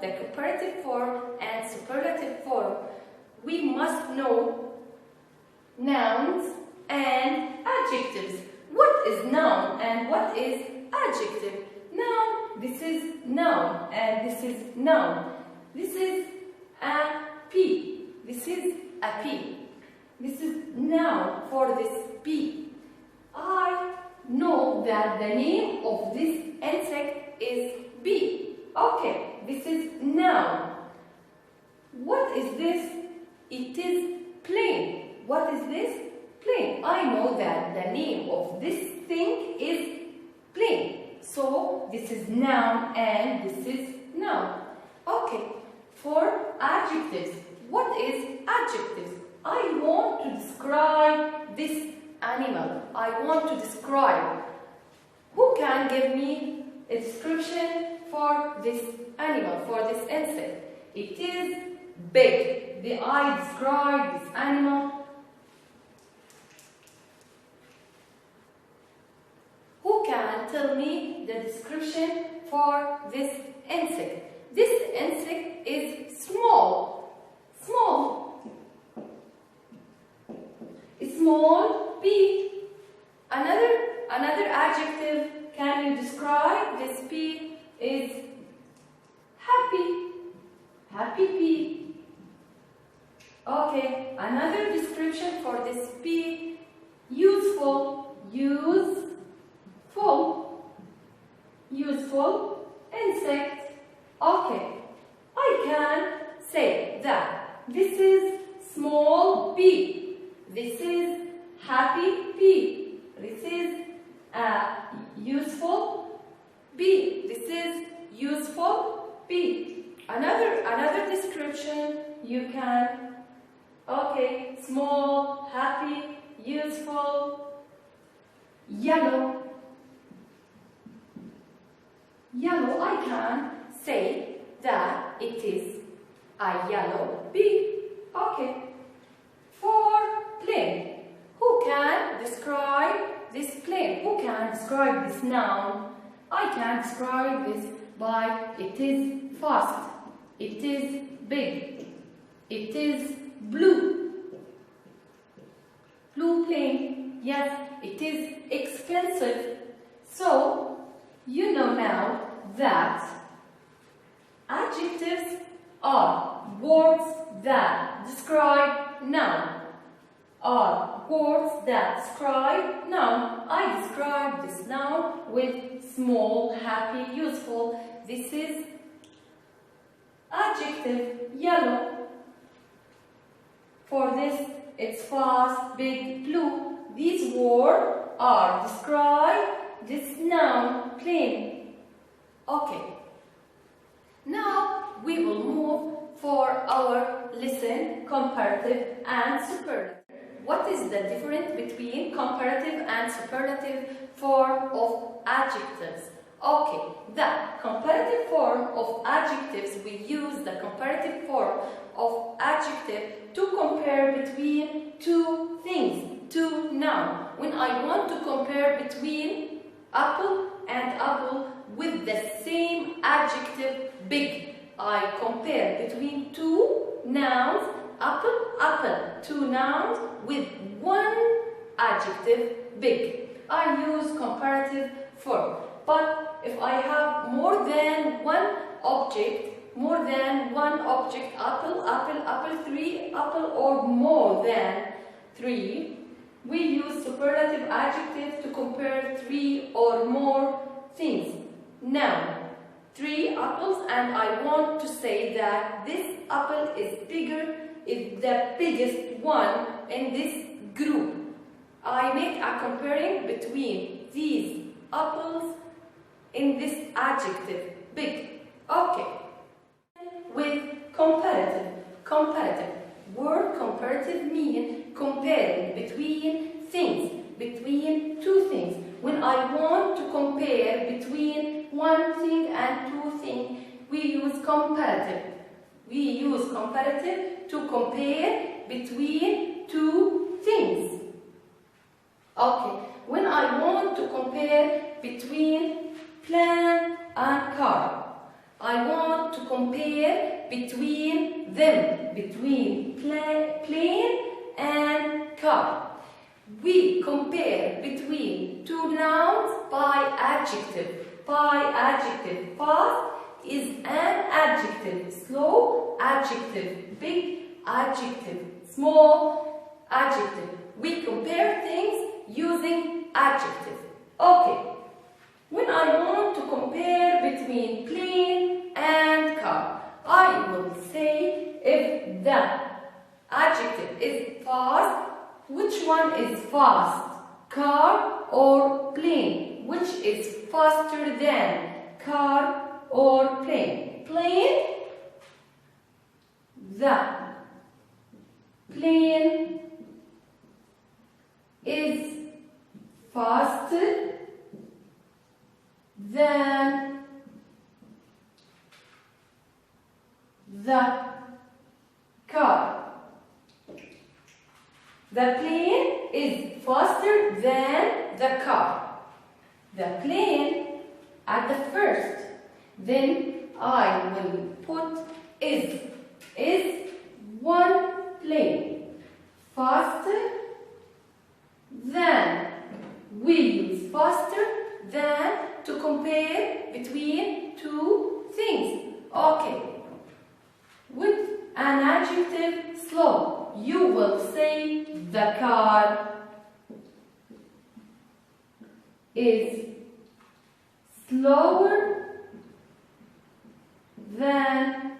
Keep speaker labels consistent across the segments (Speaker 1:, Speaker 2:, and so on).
Speaker 1: the comparative form and superlative form, we must know nouns and adjectives. What is noun and what is adjective? Noun, this is noun and this is noun. This is a P. This is a P. This is noun for this P. I know that the name of this insect is bee. Okay, this is noun. What is this? It is plane. What is this? Plane. I know that the name of this thing is plane. So this is noun and this is noun. Okay, for adjectives. What is adjectives? I want to describe this animal. I want to describe. Who can give me a description for this animal, for this insect? It is big. I describe this animal. Who can tell me the description for this insect? This insect is small. Small. Small bee. Another adjective can you describe this bee is happy. Happy bee. Okay, another description for this bee, useful. Useful insect. Okay, I can say that this is small bee. This is happy bee. This is useful bee. This is useful bee. Another description you can. Okay, small, happy, useful, yellow. Yellow, I can say that it is a yellow bee. Okay. For plane, who can describe this plane? Who can describe this noun? I can describe this by it is fast, it is big, it is blue. Blue plane, yes, it is expensive. So, you know now that adjectives are words that describe noun. Are words that describe noun. I describe this noun with small, happy, useful. This is adjective, yellow. For this, it's fast, big, blue. These words are describe this noun, plane. Okay. Now we will move for our lesson, comparative and superlative. What is the difference between comparative and superlative form of adjectives? Okay, the comparative form of adjectives, we use the comparative form of adjective to compare between two things, two nouns. When I want to compare between apple and apple with the same adjective, big, I compare between two nouns, apple, apple, two nouns with one adjective, big. I use comparative form. But if I have more than one object, apple, apple, apple, three, apple, or more than three, we use superlative adjectives to compare three or more things. Now, three apples, and I want to say that this apple is bigger, is the biggest one in this group. I make a comparing between these apples in this adjective, big. Okay. With comparative. Word comparative means comparing between things, between two things. When I want to compare between one thing and two things, we use comparative. We use comparative to compare between two things. Okay, when I want to compare between plane and car, I want to compare between them, between plane and car. We compare between two nouns by adjective. By adjective. Fast is an adjective. Slow, adjective. Big, adjective. Small, adjective. We compare things using adjective. Okay. When I want to compare between plane and car, I will say if the adjective is fast, which one is fast? Car or plane? Which is faster than car or plane? Plane. The plane is faster than the car. The plane is faster than the car. The plane at the first. Then I will put is. Is one plane faster than. We use faster than to compare between two things. Okay. With an adjective slow, you will say the car is slower than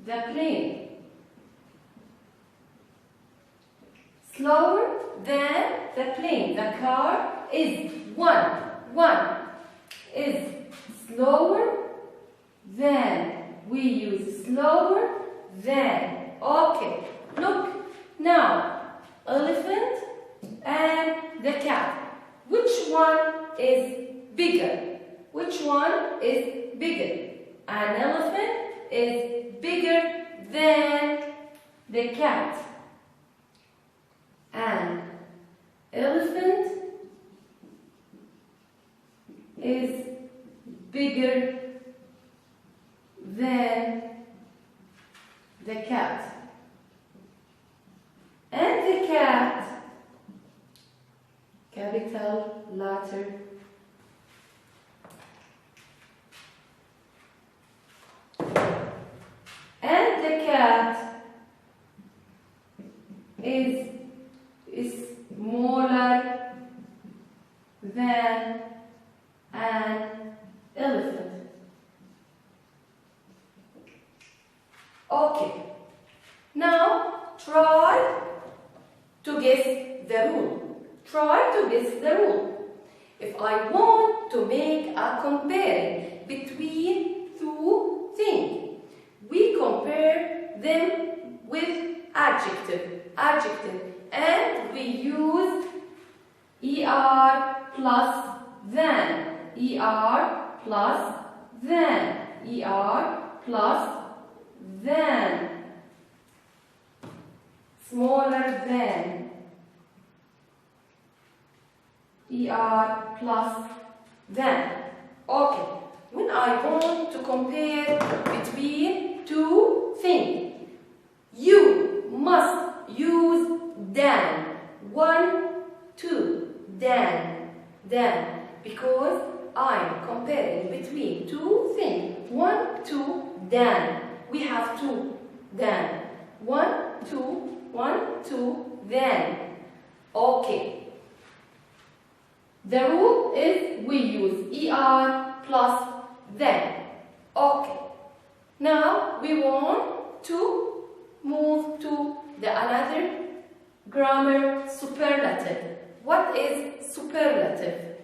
Speaker 1: the plane. Slower than the plane. The car is one is slower than. We use slower than. Okay, look now. Elephant and the cat. Which one is bigger? Which one is bigger? An elephant is bigger than the cat. An elephant is bigger than the cat. And the cat, capital letter, and the cat is smaller than an elephant. Okay, now try to guess the rule. Try to guess the rule. If I want to make a comparing between two things, we compare them with adjective, and we use er plus than, er plus than, er plus than, smaller than, er plus than. Okay, when I want to compare between two things, you must use than. 1, 2, than, because I'm comparing between two things. 1, 2, than. We have two, than. 1, 2, 1, 2, then. Okay. The rule is we use er plus then. Okay. Now we want to move to the another grammar, superlative. What is superlative?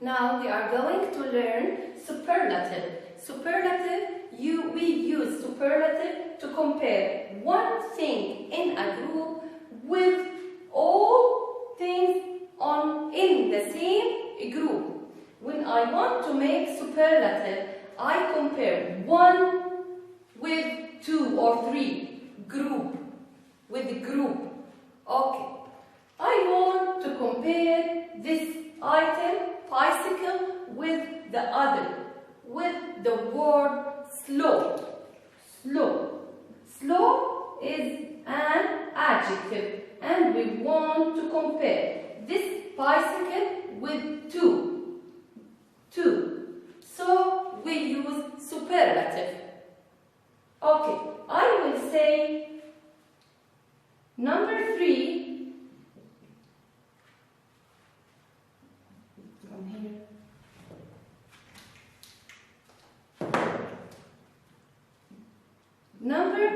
Speaker 1: Now we are going to learn superlative. Superlative, we use superlative to compare one thing in a group with all things in the same group. When I want to make superlative, I compare one with 2 or 3, group with group. Okay. I want to compare this item, bicycle, with the other, with the word slow. Slow. Slow is an adjective, and we want to compare this bicycle with two. So we use superlative. Okay, I will say number 3. From here. Number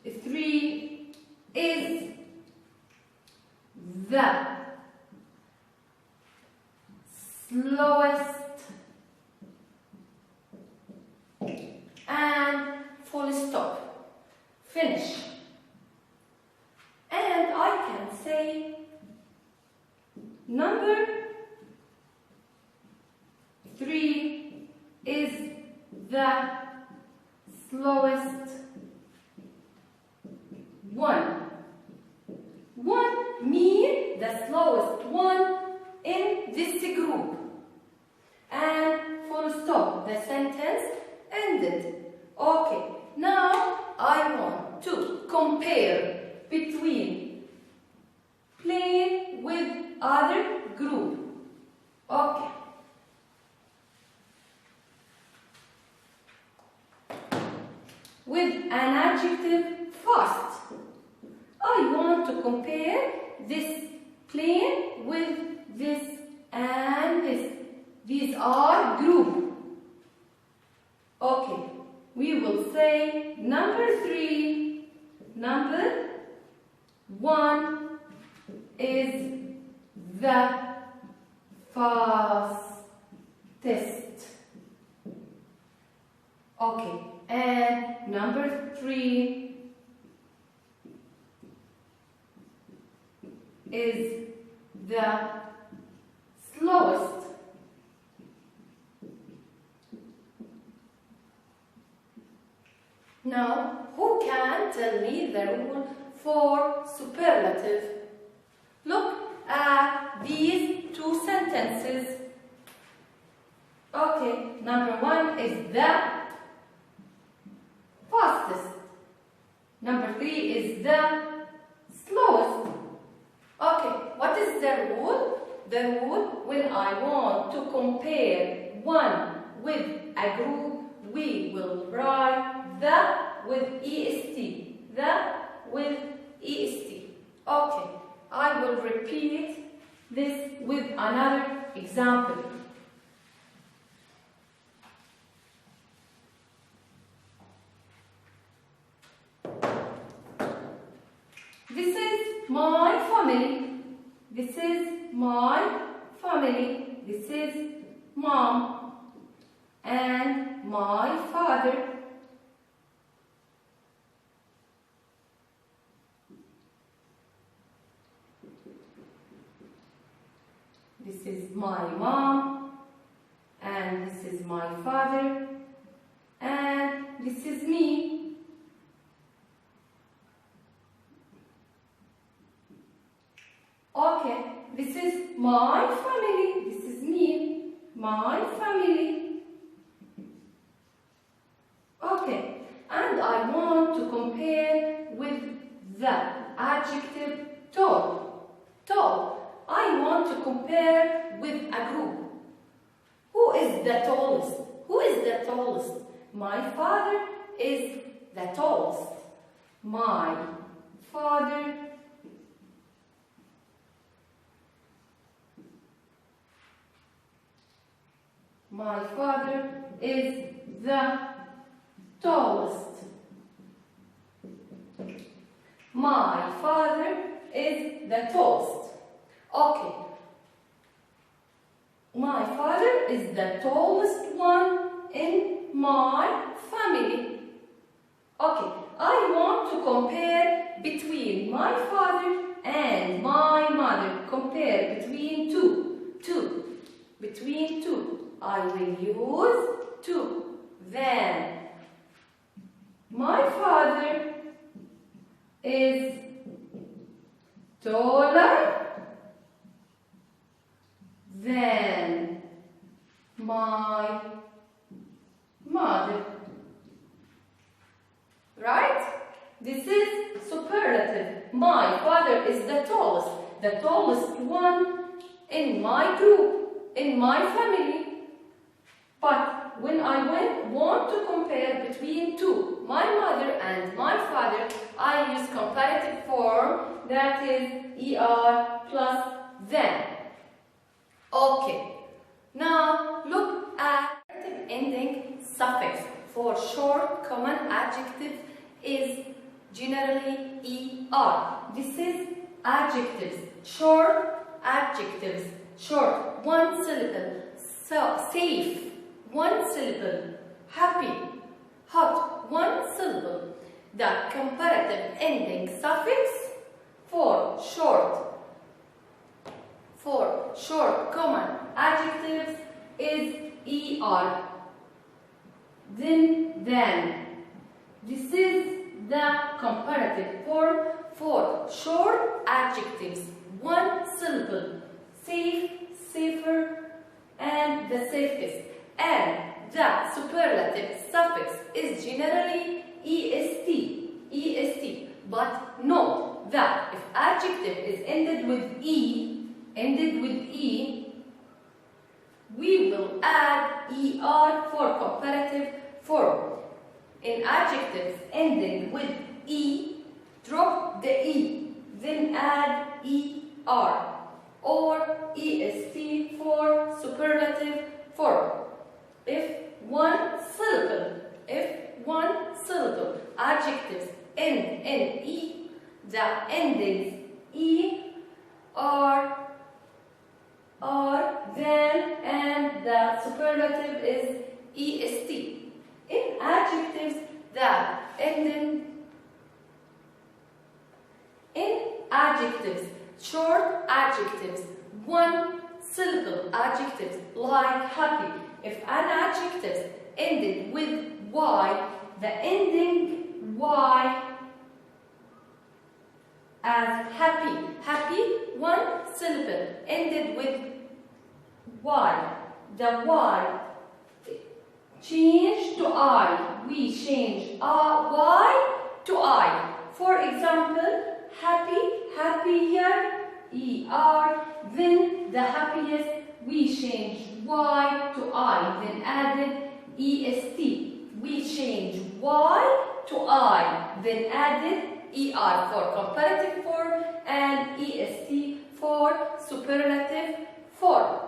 Speaker 1: 3 is the slowest and full stop. Finish. And I can say number 3 is the slowest one. One means the slowest one in this group. And full stop. The sentence ended. Okay, now I want to compare between plain with other group. Okay. With an adjective fast. I want to compare this plain with this and this. These are group. Okay, we will say number 3, number 1 is the fastest. Okay, and number 3 is the slowest. Now, who can tell me the rule for superlative? Look at these two sentences. Okay, number 1 is the fastest. Number 3 is the slowest. Okay, what is the rule? The rule, when I want to compare one with a group, we will write the with est. The with est. Okay, I will repeat this with another example. This is my family. This is my family. This is mom and my father. This is my mom and this is my father and this is me. Okay, this is my family. This is me. My family. Okay, and I want to compare with the adjective tall. Tall. I want to compare with a group. Who is the tallest? Who is the tallest? My father is the tallest. My father is the tallest. My father is the tallest. Okay. My father is the tallest one in my family. Okay. I want to compare between my father and my mother. Compare between two. Between two. I will use two. Then my father is taller than my mother. Right? This is superlative. My father is the tallest one in my group, in my family. But when I want to compare between two, my mother and my father, I use comparative form, that is er plus than. Okay. Now look at ending suffix. For short common adjective is generally er. This is adjectives. Short adjectives. Short, one syllable. So, safe, one syllable. Happy, hot, one syllable. The comparative ending suffix for short common adjectives is er. Then. This is the comparative form for short adjectives. One syllable. Safe, safer, and the safest. And the superlative suffix is generally est. But note that if adjective is ended with e, we will add er for comparative form. In adjectives ending with e, drop the e, then add er or est for superlative form. If one syllable adjectives end in e, the endings e, are, then, and the superlative is est. In adjectives that end in adjectives, short adjectives, one syllable adjectives like happy. If an adjective ended with y, the ending y as happy, one syllable ended with y. The y change to I. We change y to I. For example, happier, er. Then the happiest, we change y to I. Then added est. We change y to I. Then added er for comparative form and est for superlative form.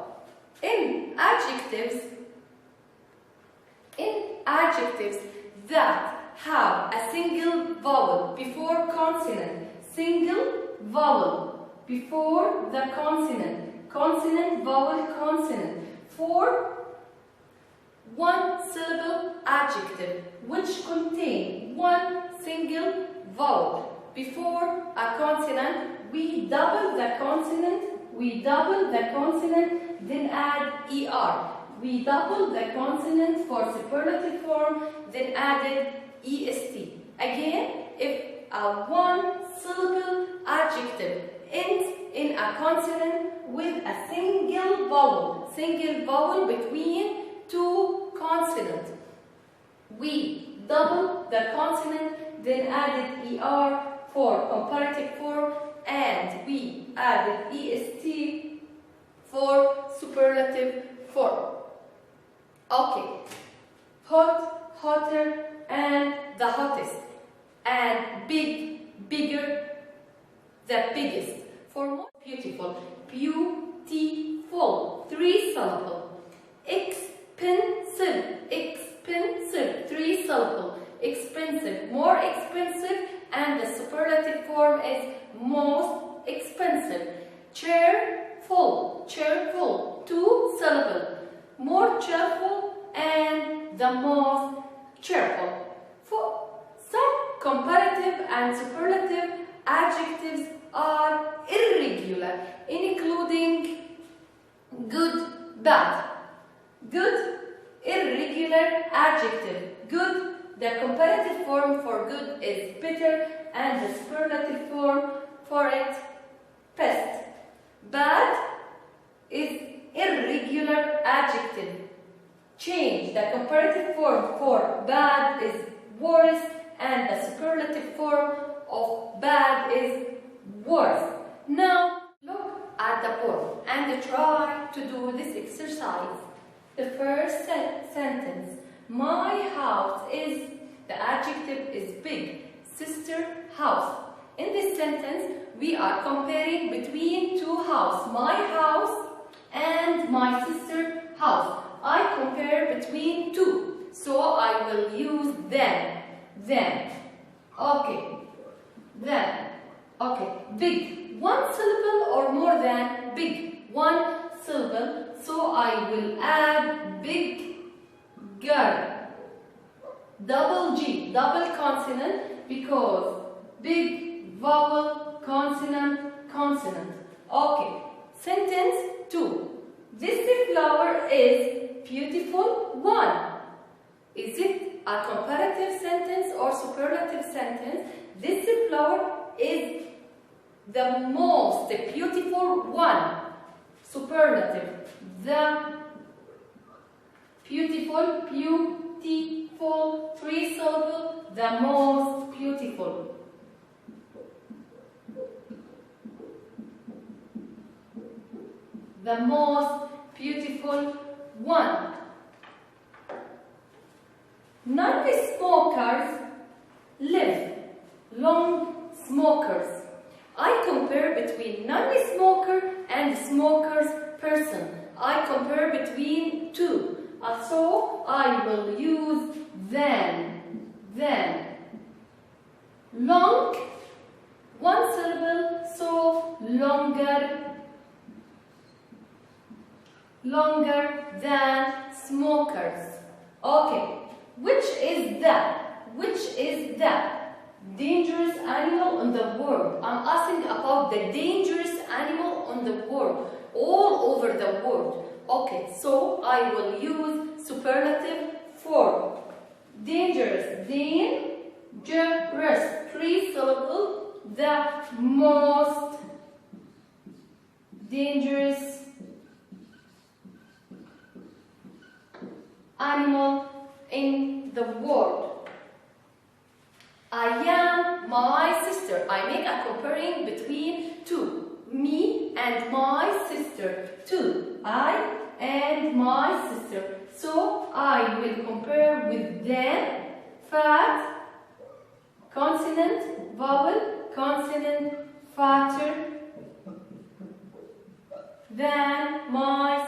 Speaker 1: In adjectives that have a single vowel before consonant, single vowel before the consonant, vowel, consonant, for one syllable adjective which contain one single vowel before a consonant, we double the consonant, then add er. We double the consonant for superlative form, then added est. Again, if a one syllable adjective ends in a consonant with a single vowel between two consonants, we double the consonant, then added er for comparative form, and we added est for superlative form. Okay, hot, hotter, and the hottest, and big, bigger, the biggest. For more beautiful, beautiful, three syllable. Expensive, three syllable. Expensive, more expensive, and the superlative form is most expensive. Cheerful, two syllable. More cheerful and the most cheerful. For some comparative and superlative adjectives are irregular, including good, bad. Good, irregular adjective. Good, the comparative form for good is better, and the superlative form for it, best. Bad is irregular adjective. change. The comparative form for bad is worse, and the superlative form of bad is worse. Now, look at the board and try to do this exercise. The first sentence, my house is, the adjective is big, sister house. In this sentence, we are comparing between two houses, my house and my sister house. I compare between two, so I will use them. Okay, then. Okay, big. One syllable or more than big. One syllable, so I will add big girl. Double G, double consonant, because big vowel, consonant, consonant. Okay, sentence 2. This flower is beautiful one. Is it a comparative sentence or superlative sentence? This flower is the most beautiful one. Superlative. The beautiful, beautiful, 3 syllable, the most beautiful. The most beautiful one. Non-smokers live. Long smokers. I compare between non-smoker and smoker's person. I compare between two. So I will use then. Long, one syllable, so longer than smokers. Okay, which is the dangerous animal in the world? I'm asking about the dangerous animal in the world, all over the world. Okay, so I will use superlative form. Dangerous, dangerous, 3 syllable, the most dangerous animal in the world. I am my sister. I make a comparing between two. Me and my sister. Two. I and my sister. So I will compare with them. Fat, consonant, vowel, consonant, fatter than my